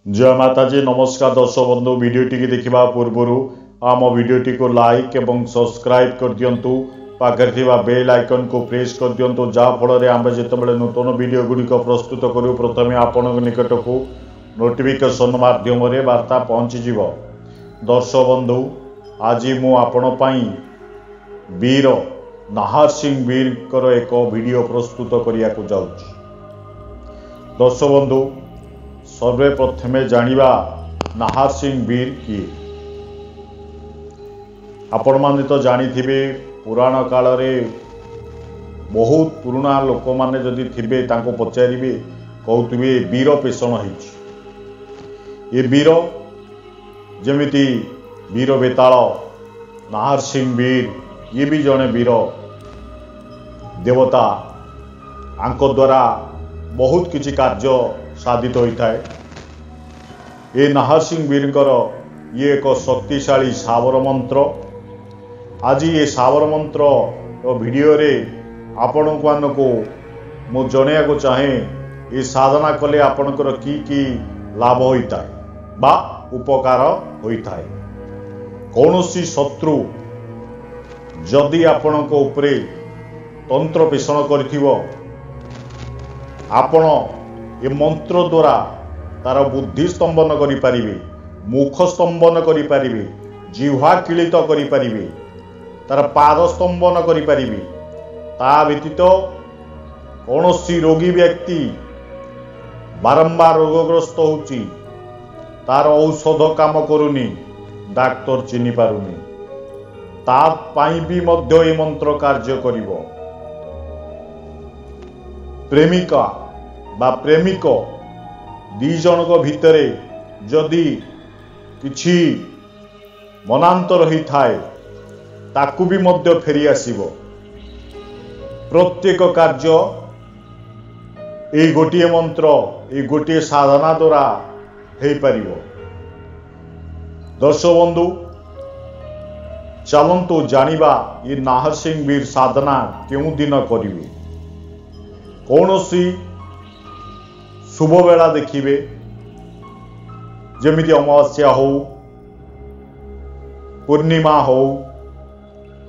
जय माताजी नमस्कार दर्शक बंधु वीडियोटी की देखा पूर्वर आम वीडियोटी को लाइक एवं सब्सक्राइब कर दिंतु पाखे थिबा बेल आइकन को प्रेस कर दिंतु जहाँफल आम जिते नूतन वीडियो गुड़िक प्रस्तुत करूँ प्रथम आपण निकट को नोटिफिकेशन माध्यम वार्ता पहुँचीज। दर्शक बंधु आज मु आपण वीर नाहर सिंह वीर एक वीडियो प्रस्तुत करने को जाऊँगी। दर्शक बंधु सर्वे प्रथमे जानिबा नाहर सिंह वीर किए। आपण माने तो जानिथिबे पुराण काल रे बहुत पुराना लोक माने जदि थिबे तांको पचारिबे कहउथिबे वीर पेषण होइछि। ये वीर जेमिति वीर बेताल नाहर सिंह वीर ये भी जने वीर देवता आंको द्वारा बहुत किछि कार्य साधित होता है। ये नाहर सिंह वीर ये एक शक्तिशाली सावर मंत्र। आज ये सावर मंत्र वीडियो रे आपण को मु जणिया को चाहे ये साधना कले आपणकर की लाभ होता है बा उपकार होता है। कौनसी शत्रु जदि आपण को उपरे तंत्र पेषण करथिबो आपण ये मंत्र द्वारा तार बुद्धि स्तंभन करि परिबे, मुख स्तंभन करि परिबे, जिह्वा किलित करि परिबे, तार पाद स्तंभन करि परिबे। ता व्यतीत कौनसी रोगी व्यक्ति बारंबार रोगग्रस्त होउची तार औषध काम करूनी डाक्टर चिन्हि पारुनी ता पाई भी मध्य ये मंत्र कार्य करिवो। प्रेमिका बा प्रेमिक दी जनक भितरे जदि किछि मनांतर होई थाए ताकू भी मध्य फेरी आसीबो। प्रत्येक कार्य ए गोटिए मंत्र ए गोटिए साधना द्वारा हेई परिबो। दर्शक बंधु चलंतु जानिबा ये नाहर सिंह वीर साधना केउ दिन करिवे। कौनसी शुभ बेला देखिए जमिति अमावास्या हो पूर्णिमा हो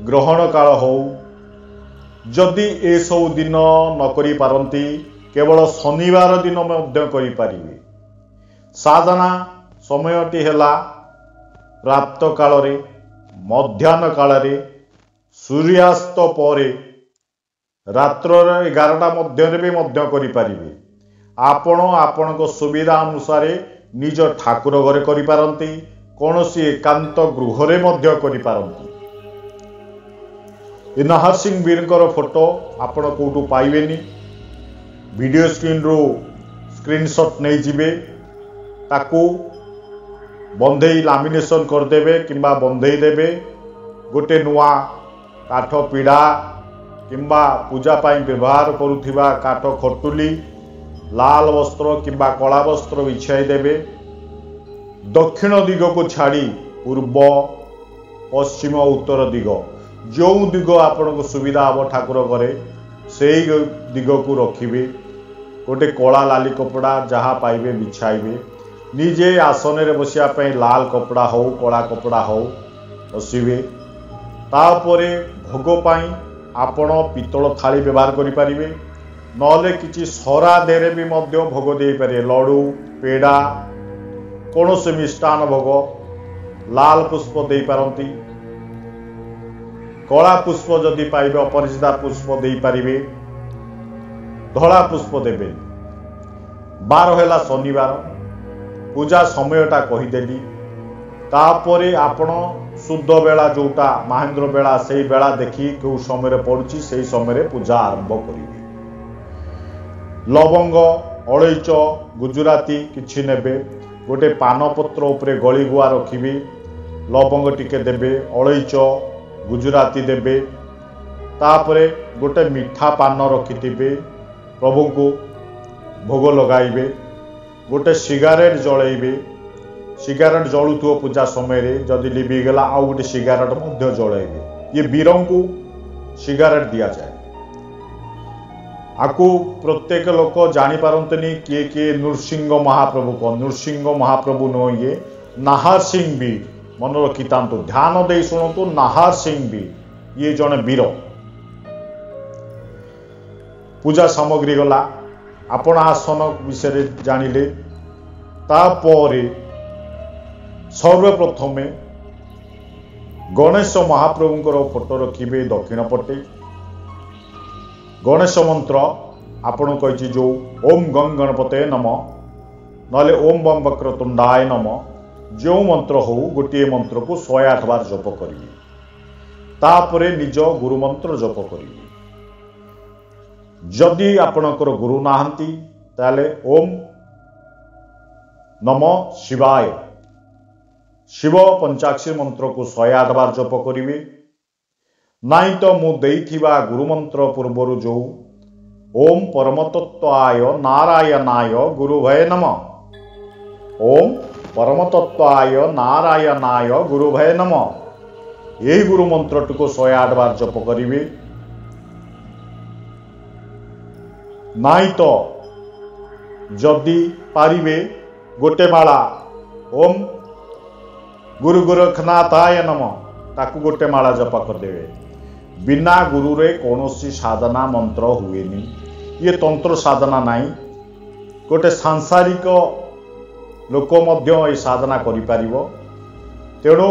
ग्रहण काल हो जदि ए सब दिन न करि पारंती केवल शनिवार दिन मध्य करि पारिबे। साधना समयटी हेला प्राप्त काल रे मध्याह्न काल रे सूर्यास्त परे रात्र 11टा मध्य भी मध्य करि पारिबे। आपण आपणक सुविधा अनुसार निज ठाकुर घरे करि पारंती कौनसी एकांत गृह रे मध्य करि पारंती। नाहर सिंह वीर फोटो आपण कोटू पाइबेनी वीडियो स्क्रीन रो स्क्रीनशॉट नहीं जिबे ताकू बंधेई लामिनेशन कर देबे किंबा बंधेई देबे। गोटे नुआ काठ पीड़ा किंबा पूजा पाई व्यवहार करुथिबा काठ खटुली लाल वस्त्र किंबा कला वस्त्र बिछाई देबे। दक्षिण दिग को छाड़ी पूर्व पश्चिम उत्तर दिग जो दिग आपण को सुविधा हम ठाकुर घरे से दिग को रखिबे। गोटे कला लाली कपड़ा जहाँ पाइबे बिछाइबे। निजे आसन रे बसिया पे लाल कपड़ा हो कला कपड़ा हो बसिबे। तापरे भोग पाई आपण पितल थाली व्यवहार करि परिबे नले किछि सरा देरे भी मध्य भोग दे पारे। लडू पेड़ा कौन से मिष्टान भोग लाल पुष्प दे पारंती। कला पुष्प जदि पाइबे अपरिचिता पुष्प दे पारिबे धला पुष्प देबे। बार हैला शनिवार पूजा समयटा कहीदेली। तापरे आपण शुद्ध बेला जोटा महेंद्र बेला से बेला देखी क्यों समय पड़ुची से समय पूजा आरंभ करिवे। लवंग अलैच गुजराती किछि नेबे। गोटे पानपत्र उपरे गली गुआ रखिबे। लवंग टिके देबे अलैच गुजराती देबे। तापरे गोटे मीठा पान रखिथिबे प्रभु को भोग लगाइबे। गोटे सिगारेट जळैबे। सिगारेट जळुथो पूजा समय रे जदि लिबि गेला आउ गोटे सिगारेट मध्य जळैबे। ये वीरों को सिगारेट दिया जाए। आकु प्रत्येक लोक जानी पारंतनी किए किए नृसिंह महाप्रभु को नृसिंह महाप्रभु नो ये नाहार सिंह वीर मन रखी ध्यान दे शुणु नाहार सिंह वीर ये जड़े वीर पूजा सामग्री गला आपण आसन विषय जानिले तापर सर्वप्रथमे गणेश महाप्रभुंकर फोटो रखिबे दक्षिण पटे गणेश मंत्र आपण कही जो ओम गंग गणपते नम नले ओम बम वक्रतुंडाय नम जो मंत्र हो गोटे मंत्र को 108 बार जप करिए तापरे निज गुरु मंत्र जप करिए जदि आपणकर गुरु नाहंती ताले ओम नम शिवाय शिव पंचाक्षरी मंत्र को 108 बार जप करिवे नाई तो मु देइथिबा गुरु मंत्र पूर्वर जो ओम परमतत्वाय नारायणाय गुरुभय नमः ओम परमतत्वाय नारायणाय गुरुभय नमः यही गुरु मंत्र को 108 बार जप करिवे नाई तो जदि पारिबे गोटे माला ओम गुरु गोरखनाथाय नमः ताकू गोटे माला जप करदेवे बिना गुरु रे कौनसी साधना मंत्र हुएनी ये तंत्र साधना नहीं गोटे सांसारिक लोक मध्य ये साधना करि पारिबो तेणु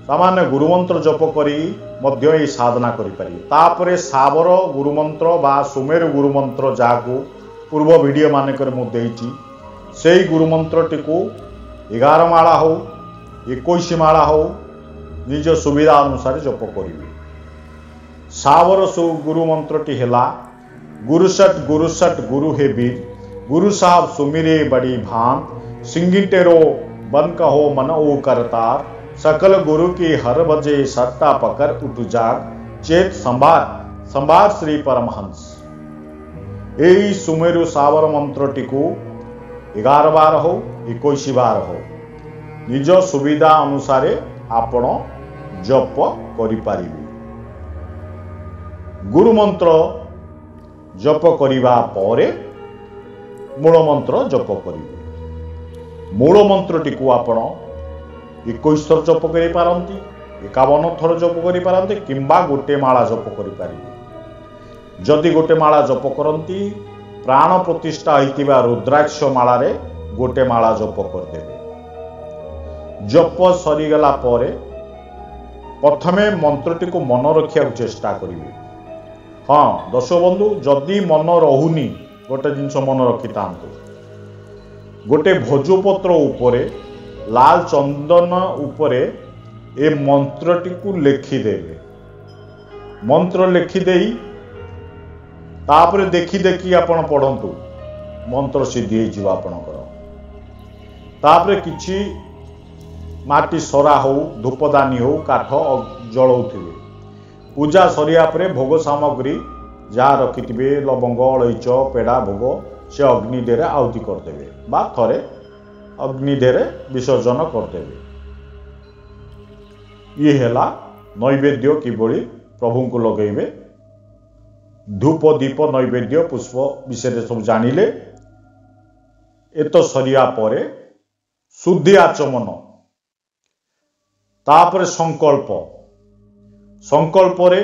सामान्य गुरुमंत्र जप करी मध्य ये साधना करि पारिबो तापरे सावर गुरुमंत्र बा सुमेरु गुरुमंत्र जाको पूर्व वीडियो मानकर मु देइची सेही गुरुमंत्र टिको 11 माला हो 21 माला हो निज सुविधा अनुसार जप करिवे सावर गुरु मंत्रटी हेला गुरुसट गुरु हे वीर गुरु साहब सुमिरे बड़ी भान सिंगिटेरो बन कहो मन ओ करतार सकल गुरु की हर बजे सट्टा पकर उठ जाग चेत संभार श्री परमहंस यही सुमेरु सावर मंत्रटी को 11 बार हो 21 बार हो निज सुविधा अनुसार आपण जप करि पारिबे गुरु मंत्र जप करिबा परे मूल मंत्र जप करिबे मूल मंत्रटी को आपण 21 थर जप करि पारंती 51 थर जप करि पारंती किंबा गोटे माला जप करि पारिबे जदि गोटे माला जप करंती प्राण प्रतिष्ठा होइतिबा रुद्राक्ष माला रे गोटे माला जप करदेबे जप सरी गला परे प्रथमे मंत्रटी को मन रखिया चेष्टा करिवे हाँ दर्शक बंधु जदि मन रहुनी गोटे जिनस मन रखी था गोटे भोजपत्र उपरे लाल चंदन उपरे ए मंत्रटी को लिखिदेवे मंत्र लिखिदे तापर देखी देखी आपण पढ़ंतु मंत्र सिद्धि हो आपणकर तापर किछि माटी सरा हो धूपदानी हो काठ जलाउथिबे पूजा सरिया परे भोग सामग्री जहाँ रखिथिबे लवंग अलैच पेड़ा भोग से अग्निदेरे आहुति करदेवे बा थरे अग्निदेरे विसर्जन करदेवे ये हेला नैवेद्य किभली प्रभु को लगेबे धूप दीप नैवेद्य पुष्प विषय सब जानिले एत सरिया परे शुद्धि आचमन तापर संकल्प रे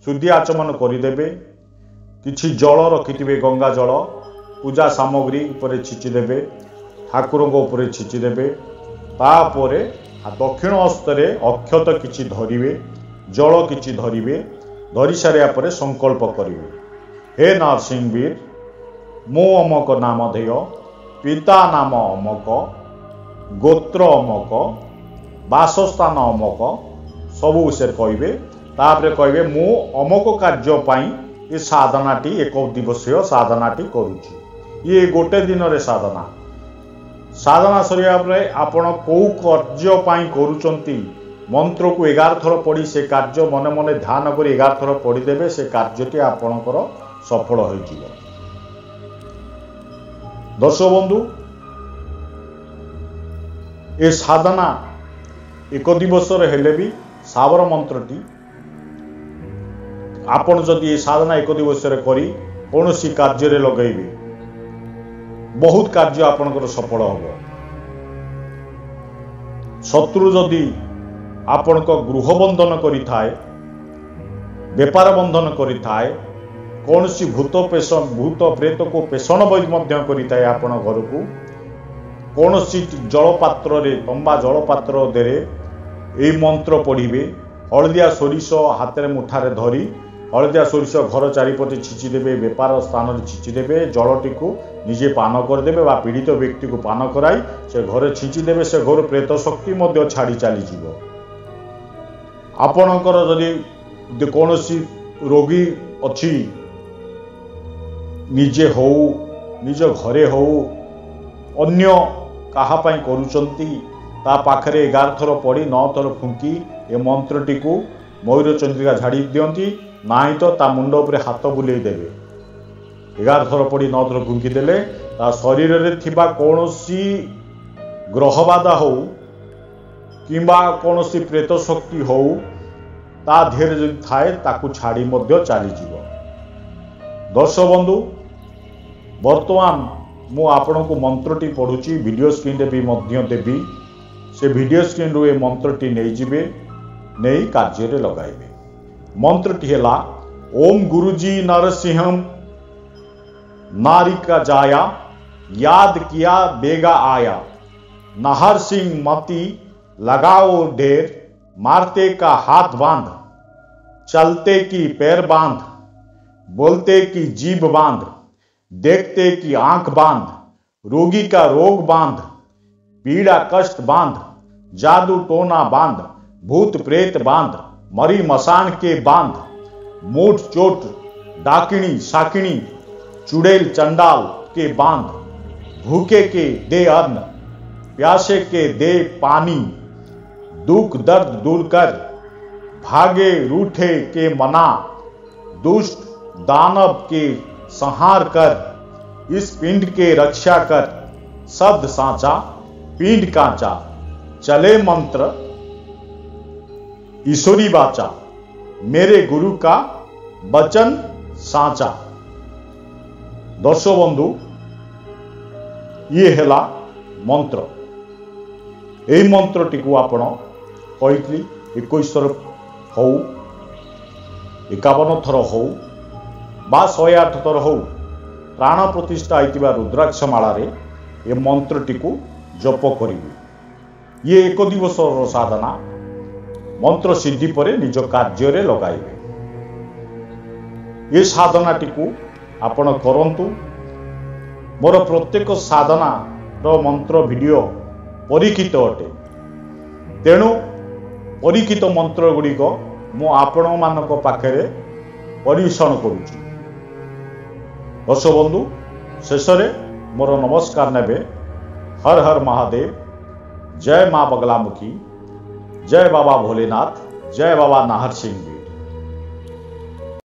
शुद्धि आचमन करदेवे किछि जल रखिथिबे गंगा जल पूजा सामग्री उपरे छिची देबे ठाकुरंग उपरे छिची देबे तापरे दक्षिण हस्तरे अक्षत किछि धरिबे जल किछि धरिबे धरि सारिया परे संकल्प करिवे हे नरसिंहवीर मो अमक नामधेय पिता नाम अमक गोत्र अमक बासस्थान अमक सबु विषय कहिबे तापरे कहिबे मु अमक कार्य पाई ये साधनाटी एक दिवसीय साधनाटी करूची ये गोटे दिन रे साधना सरिया परे आपण को कार्य पाई करूचंती मंत्र को 11 थर पढ़ी से कार्य मने मने ध्यान करी 11 थर पढ़ी देबे से कार्यटी आपणकर सफल हो जिवो दर्शक बंधु ए साधना एक दिवस हेले भी सावर मंत्रटी आपण जदि ये साधना एक दिवस करी कौन सी कार्य लगेबे बहुत कार्य आपनकर सफल हम। शत्रु जदि आपण गृह बंधन करिथाए बेपार बंधन करिथाए कौन सी भूत प्रेत को पेषण करिथाए आपण घर को कौन सी जलपात्र तंबा जलपात्र देरे ए मंत्र पढ़िबे। हलदिया सोरिष हाथ में मुठारे धरी हलदिया सोरिष घर चारिपटे छिचिदेवे बेपार स्थान छिचिदेवे जलटी को निजे पान करदे बा पीड़ित व्यक्ति को पान कराई से घर छिचिदेवे से घर प्रेत शक्ति मध्य छाड़ी चलीज। आपणकर जदि कौन सी रोगी अच्छी निजे हो निज घरे हो अन्य काहापाई करुचंती ता पाखरे 11 थर पड़ी 9 थर फुंकी ए मंत्रटी को मयूर चंद्रिका झाड़ी दियंती नाई तो ता मुंड उपरे हाथ बुलेई देबे। 11 थर पड़ी 9 थर फुंकी देले ता शरीर रे थिबा कोनोसी ग्रह बाधा हो किंबा कोनोसी प्रेत शक्ति हो ता धीरे जदि थाए ताकू छाड़ी मध्य चली जीव। दर्शक बंधु वर्तमान मु आपण को मंत्रटी पढ़ुची वीडियो स्क्रीन रे भी मध्य देवी से वीडियो स्क्रीन रो ए मंत्रटी नहीं जिबे नहीं कार्य रे लगाइबे। मंत्रटी हैला ओम गुरुजी नरसिंहम नारिका जाया याद किया बेगा आया नाहर सिंह मती लगाओ ढेर मारते का हाथ बांध चलते की पैर बांध बोलते की जीभ बांध देखते की आंख बांध रोगी का रोग बांध पीड़ा कष्ट बांध जादू टोना बांध भूत प्रेत बांध मरी मसान के बांध मूठ चोट डाकिनी साकिनी चुड़ैल चंडाल के बांध भूखे के दे अन्न प्यासे के दे पानी दुख दर्द दूर कर भागे रूठे के मना दुष्ट दानव के संहार कर इस पिंड के रक्षा कर शब्द सांचा पिंड कांचा चले मंत्र ईश्वरी बाचा मेरे गुरु का वचन सांचा। दर्शक बंधु ये हैला मंत्र ए मंत्रटी को आपण कही 21 थर हो 51 थर हो बा 108 थर हो प्राण प्रतिष्ठा होता रुद्राक्ष मालारे ए मंत्रटी को जप करिवे। ये 1 दिवस साधना मंत्र सिद्धि पर निज कार्य रे लगाइबे। ये साधनाटी को आपण करंतु। मोर प्रत्येक साधना रो मंत्र वीडियो परीक्षित अटे तेणु परीक्षित मंत्र गुड़िक मु आपण मानक पाखरे परिवेषण करुछि। दर्शक बंधु शेष मोर नमस्कार नेबे। हर हर महादेव, जय माँ बगलामुखी, जय बाबा भोलेनाथ, जय बाबा नाहर सिंह।